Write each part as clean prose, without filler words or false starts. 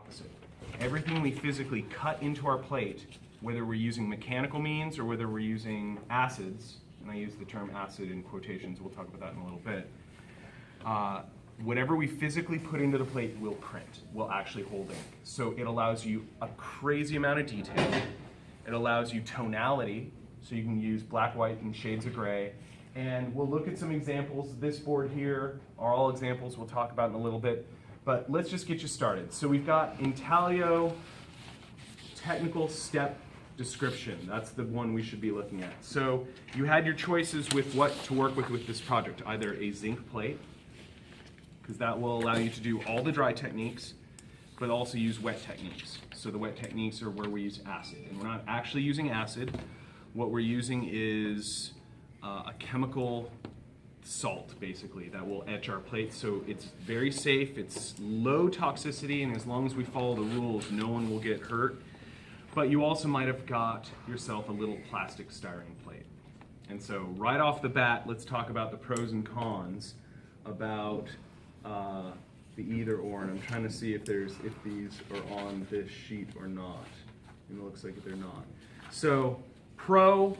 opposite. Everything we physically cut into our plate, whether we're using mechanical means or whether we're using acids, and I use the term acid in quotations, we'll talk about that in a little bit, whatever we physically put into the plate will print, will actually hold ink. So it allows you a crazy amount of detail. It allows you tonality, so you can use black, white, and shades of gray. And we'll look at some examples. This board here are all examples we'll talk about in a little bit. But let's just get you started. So we've got Intaglio technical step description. That's the one we should be looking at. So you had your choices with what to work with this project. Either a zinc plate, because that will allow you to do all the dry techniques, but also use wet techniques. So the wet techniques are where we use acid. And we're not actually using acid. What we're using is a chemical salt, basically, that will etch our plate. So it's very safe, it's low toxicity, and as long as we follow the rules, no one will get hurt. But you also might have got yourself a little plastic styrene plate. And so right off the bat, let's talk about the pros and cons about the either or, and I'm trying to see if these are on this sheet or not. And it looks like they're not. So, pro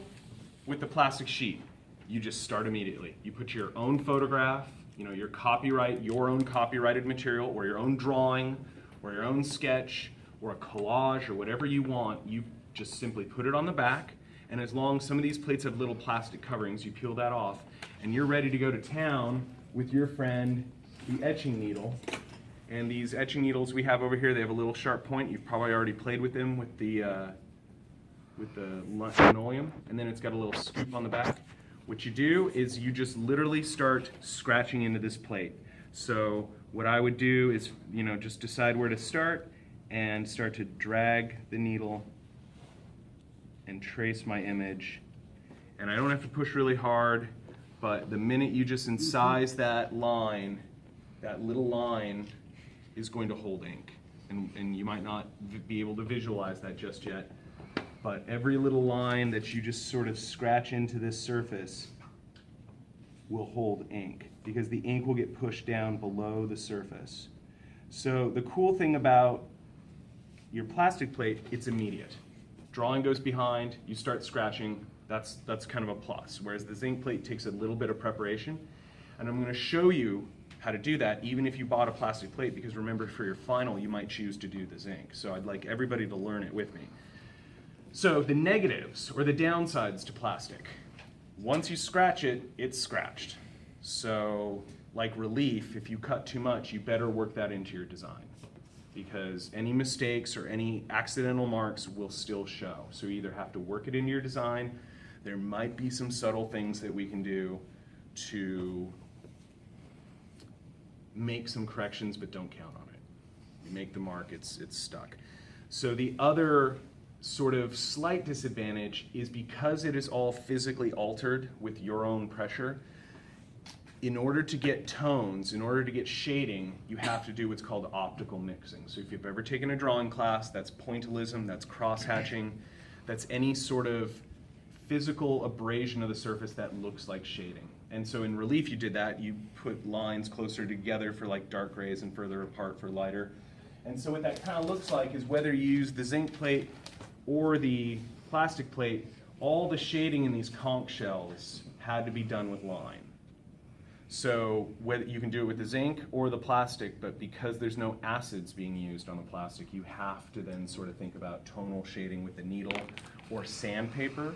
with the plastic sheet, you just start immediately. You put your own photograph, your your own copyrighted material, or your own drawing, or your own sketch, or a collage, or whatever you want. You just simply put it on the back, and as long as some of these plates have little plastic coverings, you peel that off, and you're ready to go to town with your friend, the etching needle. And these etching needles we have over here, they have a little sharp point. You've probably already played with them with the linoleum, and then it's got a little scoop on the back. What you do is you just literally start scratching into this plate. So what I would do is, just decide where to start and start to drag the needle and trace my image. And I don't have to push really hard, but the minute you just incise that line, that little line is going to hold ink. And you might not be able to visualize that just yet, but every little line that you just sort of scratch into this surface will hold ink, because the ink will get pushed down below the surface. So the cool thing about your plastic plate, it's immediate. Drawing goes behind, you start scratching, that's kind of a plus. Whereas the zinc plate takes a little bit of preparation. And I'm going to show you how to do that even if you bought a plastic plate, because remember, for your final you might choose to do the zinc. So I'd like everybody to learn it with me. So the negatives, or the downsides to plastic. Once you scratch it, it's scratched. So like relief, if you cut too much, you better work that into your design, because any mistakes or any accidental marks will still show. So you either have to work it into your design. There might be some subtle things that we can do to make some corrections, but don't count on it. You make the mark, it's stuck. So the other sort of slight disadvantage is, because it is all physically altered with your own pressure, in order to get tones, in order to get shading, you have to do what's called optical mixing. So if you've ever taken a drawing class, that's pointillism, that's cross-hatching, that's any sort of physical abrasion of the surface that looks like shading. And so in relief you did that, you put lines closer together for like dark grays and further apart for lighter. And so what that kind of looks like is, whether you use the zinc plate or the plastic plate, all the shading in these conch shells had to be done with line. So whether you can do it with the zinc or the plastic, but because there's no acids being used on the plastic, you have to then sort of think about tonal shading with the needle, or sandpaper,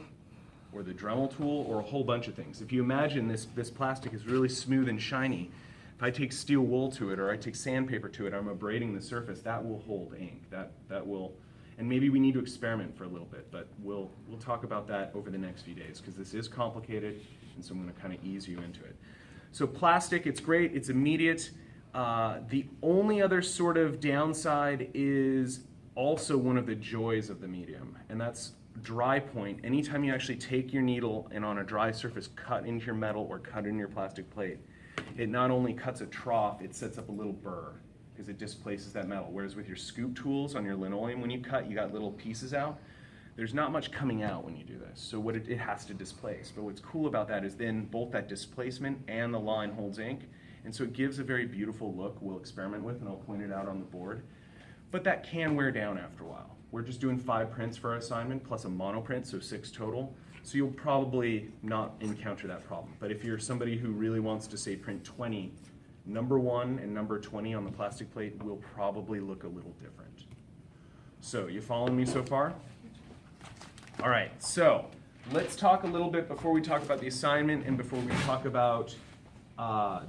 or the Dremel tool, or a whole bunch of things. If you imagine this plastic is really smooth and shiny, if I take steel wool to it, or I take sandpaper to it, I'm abrading the surface, that will hold ink. That will, and maybe we need to experiment for a little bit, but we'll talk about that over the next few days, because this is complicated, and so I'm going to kind of ease you into it. So plastic, it's great, it's immediate. The only other sort of downside is also one of the joys of the medium, and that's dry point. Anytime you actually take your needle and on a dry surface cut into your metal or cut into your plastic plate, it not only cuts a trough, it sets up a little burr, because it displaces that metal. Whereas with your scoop tools on your linoleum, when you cut, you got little pieces out. There's not much coming out when you do this, so what it has to displace. But what's cool about that is then both that displacement and the line holds ink, and so it gives a very beautiful look we'll experiment with, and I'll point it out on the board. but that can wear down after a while. We're just doing 5 prints for our assignment plus a monoprint, so 6 total. So you'll probably not encounter that problem. But if you're somebody who really wants to say print 20, number 1 and number 20 on the plastic plate will probably look a little different. So you following me so far? All right, so let's talk a little bit before we talk about the assignment and before we talk about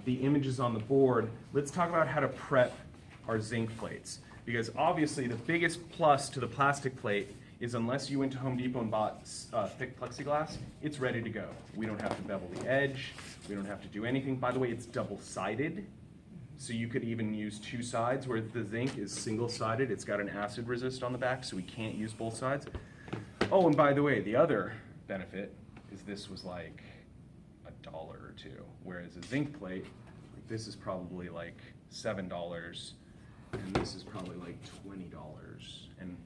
the images on the board. Let's talk about how to prep our zinc plates. Because obviously the biggest plus to the plastic plate is unless you went to Home Depot and bought thick plexiglass, it's ready to go. We don't have to bevel the edge. We don't have to do anything. By the way, it's double-sided. So you could even use 2 sides, where the zinc is single-sided. It's got an acid resist on the back, so we can't use both sides. Oh, and by the way, the other benefit is this was like $1 or $2, whereas a zinc plate, like this is probably like $7, and this is probably like $20. And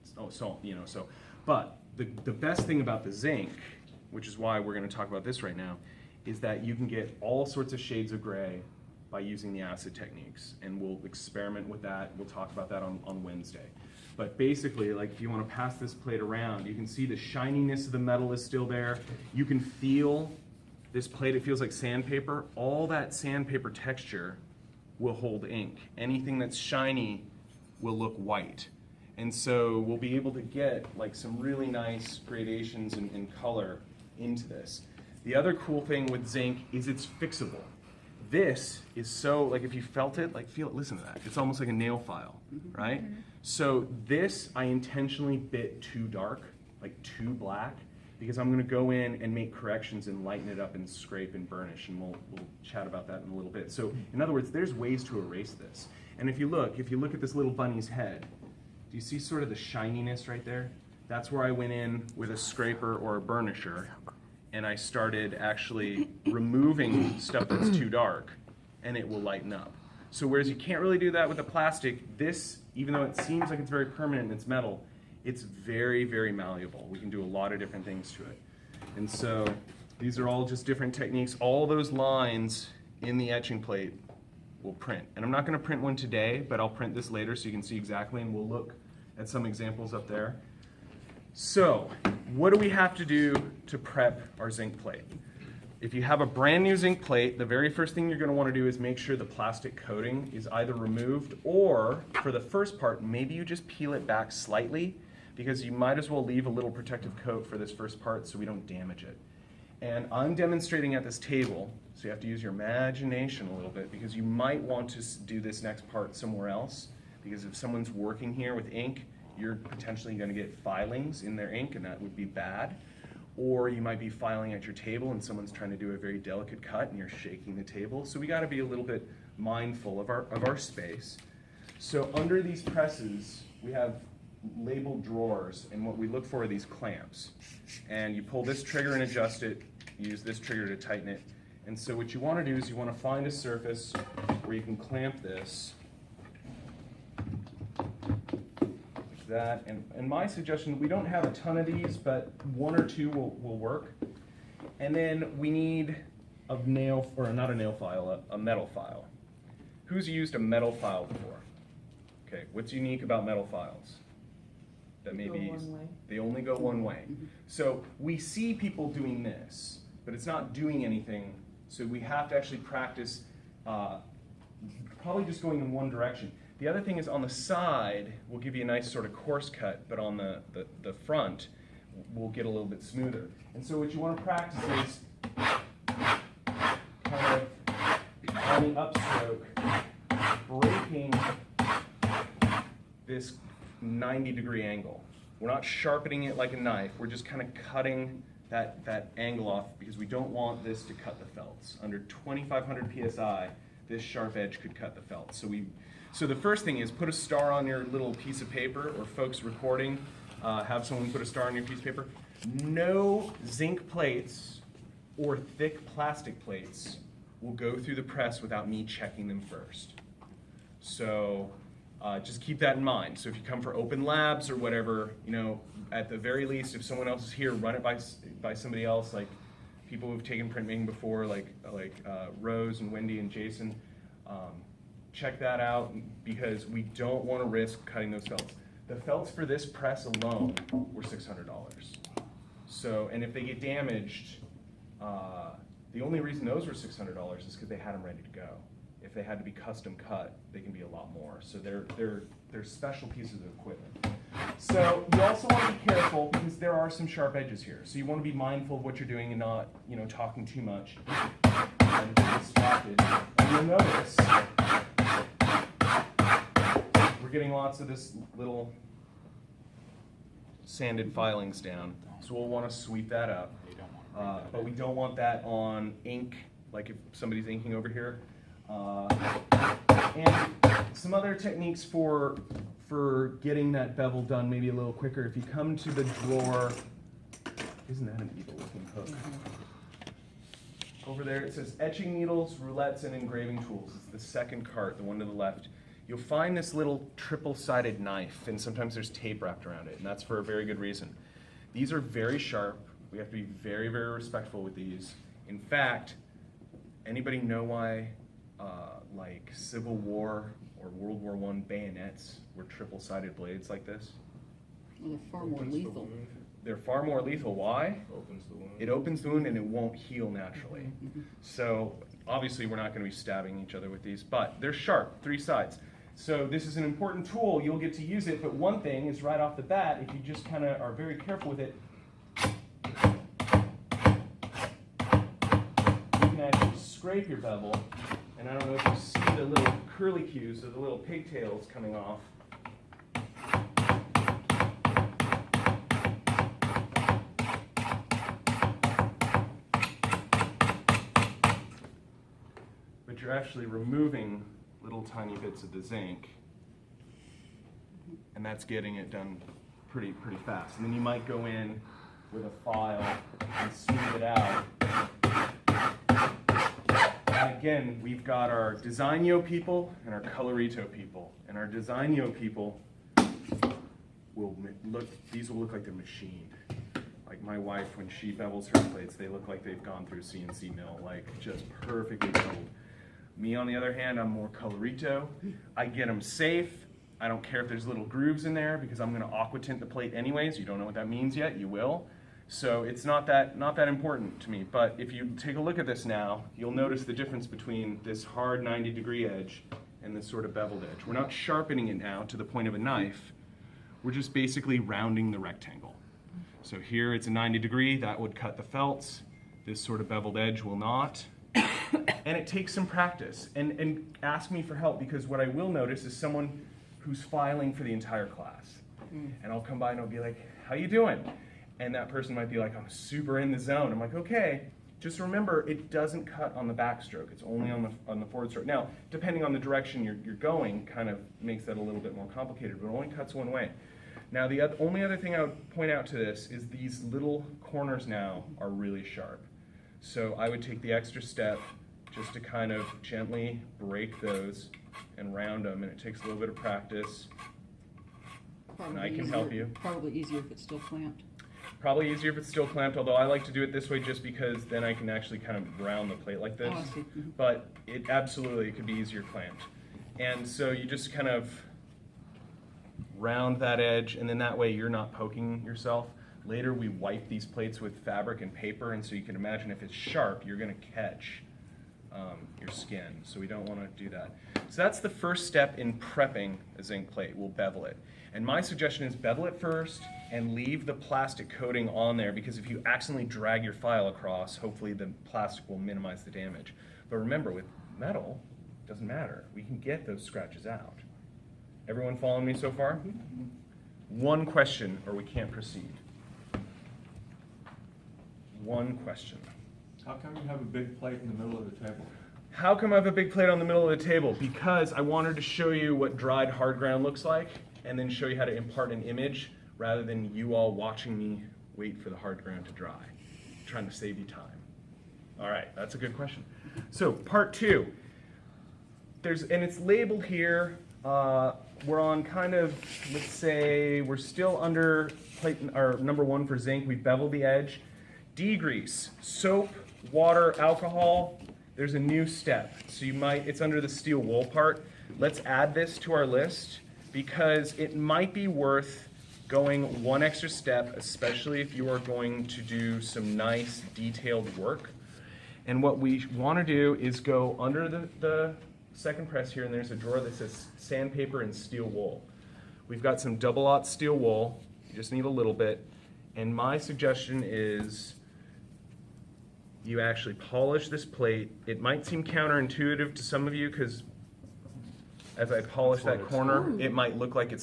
but the best thing about the zinc, which is why we're going to talk about this right now, is that you can get all sorts of shades of gray by using the acid techniques, and we'll experiment with that. We'll talk about that on Wednesday. But basically, like if you want to pass this plate around, you can see the shininess of the metal is still there. You can feel this plate, it feels like sandpaper. All that sandpaper texture will hold ink. Anything that's shiny will look white. And so we'll be able to get like some really nice gradations in color into this. The other cool thing with zinc is it's fixable. This is so, like if you felt it, like feel it, listen to that. It's almost like a nail file, right? So this, I intentionally bit too dark, like too black, because I'm gonna go in and make corrections and lighten it up and scrape and burnish, and we'll chat about that in a little bit. So in other words, there's ways to erase this. And if you look at this little bunny's head, do you see sort of the shininess right there? That's where I went in with a scraper or a burnisher, and I started actually removing stuff that's too dark, and it will lighten up. So whereas you can't really do that with the plastic, this, even though it seems like it's very permanent and it's metal, it's very, very malleable. We can do a lot of different things to it. And so these are all just different techniques. All those lines in the etching plate will print. And I'm not going to print one today, but I'll print this later so you can see exactly, and we'll look at some examples up there. So what do we have to do to prep our zinc plate? If you have a brand new zinc plate, the very first thing you're going to want to do is make sure the plastic coating is either removed, or for the first part, maybe you just peel it back slightly, because you might as well leave a little protective coat for this first part so we don't damage it. And I'm demonstrating at this table, so you have to use your imagination a little bit, because you might want to do this next part somewhere else, because if someone's working here with ink, you're potentially going to get filings in their ink, and that would be bad. Or you might be filing at your table and someone's trying to do a very delicate cut and you're shaking the table. So we got to be a little bit mindful of our space. So under these presses, we have labeled drawers, and what we look for are these clamps. And you pull this trigger and adjust it, use this trigger to tighten it. And so what you want to do is you want to find a surface where you can clamp this. That, and my suggestion, we don't have a ton of these, but 1 or 2 will work. And then we need a nail, or not a nail file, a metal file. Who's used a metal file before? Okay, what's unique about metal files? That maybe they only go one way. So we see people doing this, but it's not doing anything, so we have to actually practice probably just going in one direction. The other thing is on the side, we'll give you a nice sort of coarse cut, but on the front, we'll get a little bit smoother. And so what you want to practice is kind of on the upstroke, breaking this 90-degree angle. We're not sharpening it like a knife, we're just kind of cutting that angle off, because we don't want this to cut the felts. Under 2,500 PSI, this sharp edge could cut the felt. So the first thing is put a star on your little piece of paper, or folks recording, have someone put a star on your piece of paper. No zinc plates or thick plastic plates will go through the press without me checking them first. So just keep that in mind. So if you come for open labs or whatever, at the very least, if someone else is here, run it by somebody else, like people who've taken printmaking before, like Rose and Wendy and Jason. check that out because we don't want to risk cutting those felts. The felts for this press alone were $600. So, and if they get damaged, the only reason those were $600 is because they had them ready to go. If they had to be custom cut, they can be a lot more. So they're special pieces of equipment. So you also want to be careful because there are some sharp edges here. So you want to be mindful of what you're doing and not, talking too much and get distracted. And you'll notice we're getting lots of this little sanded filings down. So we'll want to sweep that up. But we don't want that on ink, like if somebody's inking over here. And some other techniques for getting that bevel done maybe a little quicker. If you come to the drawer, isn't that an evil looking hook? Over there it says etching needles, roulettes, and engraving tools. It's the second cart, the one to the left. You'll find this little triple-sided knife, and sometimes there's tape wrapped around it, and that's for a very good reason. These are very sharp. We have to be very, very respectful with these. In fact, anybody know why like Civil War or World War I bayonets were triple-sided blades like this? Well, they're far more lethal. They're far more lethal. Why? Opens the wound. It opens the wound and it won't heal naturally. So obviously we're not going to be stabbing each other with these, but they're sharp, 3 sides. So this is an important tool. You'll get to use it, but one thing is right off the bat, if you just kind of are very careful with it, you can actually scrape your bevel. And I don't know if you see the little curlicues or the little pigtails coming off. But you're actually removing little tiny bits of the zinc, and that's getting it done pretty fast. And then you might go in with a file and smooth it out. And again, we've got our Designo people and our Colorito people. And our Designo people these will look like they're machined. Like my wife, when she bevels her plates, they look like they've gone through CNC mill, like just perfectly beveled. Me, on the other hand, I'm more Colorito. I get them safe. I don't care if there's little grooves in there because I'm going to aqua tint the plate anyways. You don't know what that means yet. You will. So it's not that important to me. But if you take a look at this now, you'll notice the difference between this hard 90-degree edge and this sort of beveled edge. We're not sharpening it now to the point of a knife. We're just basically rounding the rectangle. So here it's a 90-degree. That would cut the felts. This sort of beveled edge will not. And it takes some practice. And ask me for help, because what I will notice is someone who's filing for the entire class. And I'll come by and I'll be like, how you doing? And that person might be like, I'm super in the zone. I'm like, okay, just remember, it doesn't cut on the backstroke. It's only on the forward stroke. Now, depending on the direction you're going, kind of makes that a little bit more complicated, but it only cuts one way. Now, the only other thing I would point out to this is these little corners now are really sharp. So I would take the extra step just to kind of gently break those and round them, and it takes a little bit of practice. And I can help you. Probably easier if it's still clamped. Probably easier if it's still clamped, although I like to do it this way just because then I can actually kind of round the plate like this. Oh, I see. But it absolutely could be easier clamped. And so you just kind of round that edge, and then that way you're not poking yourself. Later we wipe these plates with fabric and paper, and so you can imagine if it's sharp, you're going to catch your skin. So we don't want to do that. So that's the first step in prepping a zinc plate. We'll bevel it. And my suggestion is bevel it first and leave the plastic coating on there, because if you accidentally drag your file across, hopefully the plastic will minimize the damage. But remember, with metal, it doesn't matter. We can get those scratches out. Everyone following me so far? One question or we can't proceed. One question. How come you have a big plate in the middle of the table? How come I have a big plate on the middle of the table? Because I wanted to show you what dried hard ground looks like, and then show you how to impart an image rather than you all watching me wait for the hard ground to dry. I'm trying to save you time. All right, that's a good question. So part 2. And it's labeled here. We're on kind of, let's say, we're still under plate or number 1 for zinc. We beveled the edge. Degrease, soap, water, alcohol. There's a new step. So it's under the steel wool part. let's add this to our list because it might be worth going one extra step, especially if you are going to do some nice detailed work. And what we want to do is go under the second press here, and there's a drawer that says sandpaper and steel wool. We've got some double-aught steel wool. You just need a little bit. And my suggestion is you actually polish this plate. It might seem counterintuitive to some of you because as I polish that corner, it might look like it's